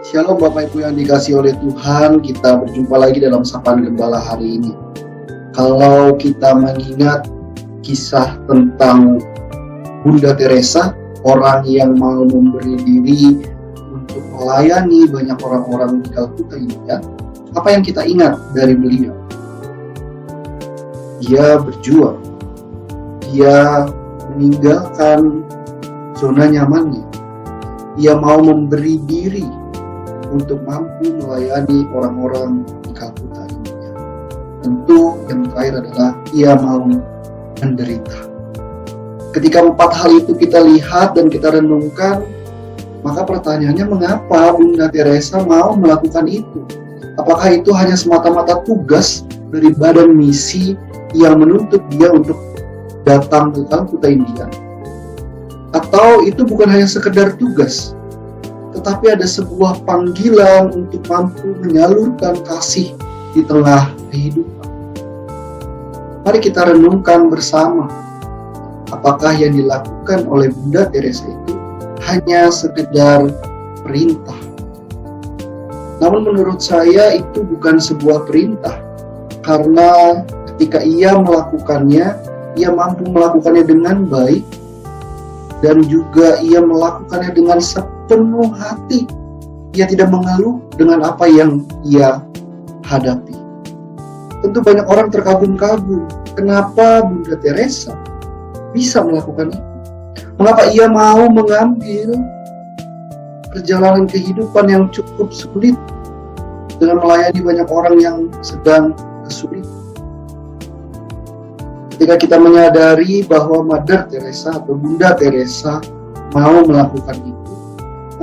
Shalom Bapak Ibu yang dikasihi oleh Tuhan, kita berjumpa lagi dalam Sapaan Gembala hari ini. Kalau kita mengingat kisah tentang Bunda Teresa, orang yang mau memberi diri untuk melayani banyak orang-orang di Kalkuta India, apa yang kita ingat dari beliau? Dia berjuang, dia meninggalkan zona nyamannya, dia mau memberi diri untuk mampu melayani orang-orang di Kalkuta India. Tentu yang terakhir adalah ia mau menderita. Ketika 4 hal itu kita lihat dan kita renungkan, maka pertanyaannya, mengapa Bunda Teresa mau melakukan itu? Apakah itu hanya semata-mata tugas dari badan misi yang menuntut dia untuk datang ke Kalkuta India? Atau itu bukan hanya sekedar tugas, tetapi ada sebuah panggilan untuk mampu menyalurkan kasih di tengah kehidupan? Mari kita renungkan bersama, apakah yang dilakukan oleh Bunda Teresa itu hanya sekedar perintah? Namun menurut saya itu bukan sebuah perintah, karena ketika ia melakukannya, ia mampu melakukannya dengan baik, dan juga ia melakukannya dengan sepenuh hati. Ia tidak mengeluh dengan apa yang ia hadapi. Tentu banyak orang terkagum-kagum, kenapa Bunda Teresa bisa melakukan itu? Mengapa ia mau mengambil perjalanan kehidupan yang cukup sulit dengan melayani banyak orang yang sedang kesulitan? Ketika kita menyadari bahwa Mother Teresa atau Bunda Teresa mau melakukan itu,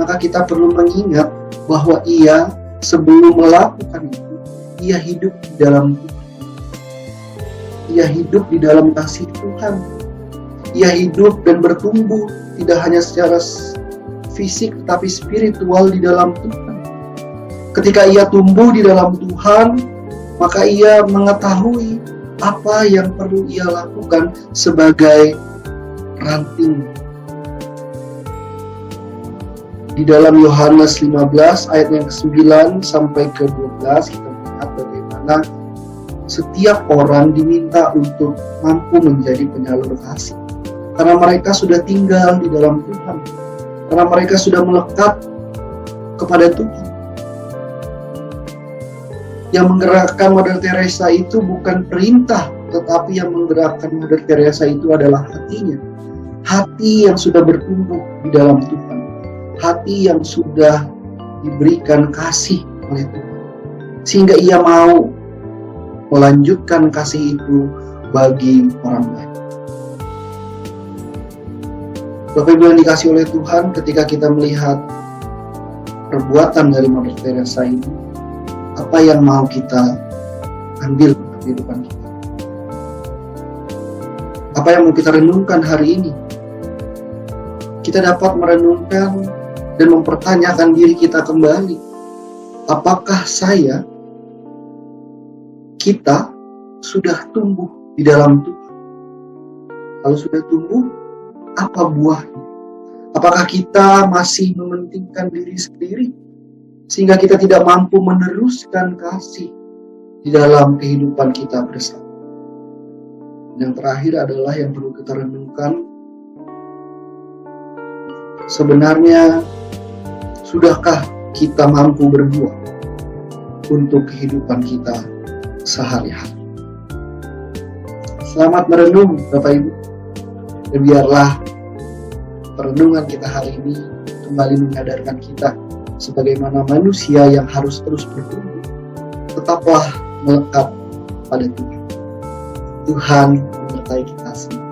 maka kita perlu mengingat bahwa ia sebelum melakukan itu, ia hidup di dalam Tuhan. Ia hidup di dalam kasih Tuhan. Ia hidup dan bertumbuh tidak hanya secara fisik tetapi spiritual di dalam Tuhan. Ketika ia tumbuh di dalam Tuhan, maka ia mengetahui apa yang perlu ia lakukan sebagai ranting. Di dalam Yohanes 15 ayat yang ke-9 sampai ke-12 kita melihat bagaimana setiap orang diminta untuk mampu menjadi penyalur kasih. Karena mereka sudah tinggal di dalam Tuhan, karena mereka sudah melekat kepada Tuhan. Yang menggerakkan Mother Teresa itu bukan perintah, tetapi yang menggerakkan Mother Teresa itu adalah hatinya. Hati yang sudah bertumbuh di dalam Tuhan. Hati yang sudah diberikan kasih oleh Tuhan. Sehingga ia mau melanjutkan kasih itu bagi orang lain. Bapak Ibu yang dikasihi oleh Tuhan, ketika kita melihat perbuatan dari Mother Teresa ini, apa yang mau kita ambil dalam kehidupan kita? Apa yang mau kita renungkan hari ini? Kita dapat merenungkan dan mempertanyakan diri kita kembali. Apakah kita sudah tumbuh di dalam Tuhan? Kalau sudah tumbuh, apa buahnya? Apakah kita masih mementingkan diri sendiri sehingga kita tidak mampu meneruskan kasih di dalam kehidupan kita bersama? Yang terakhir adalah yang perlu kita renungkan, sebenarnya sudahkah kita mampu berbuat untuk kehidupan kita sehari-hari? Selamat merenung Bapak Ibu, dan biarlah perenungan kita hari ini kembali menyadarkan kita sebagaimana manusia yang harus terus bertumbuh. Tetaplah melekat pada Tuhan. Tuhan menyertai kita semua.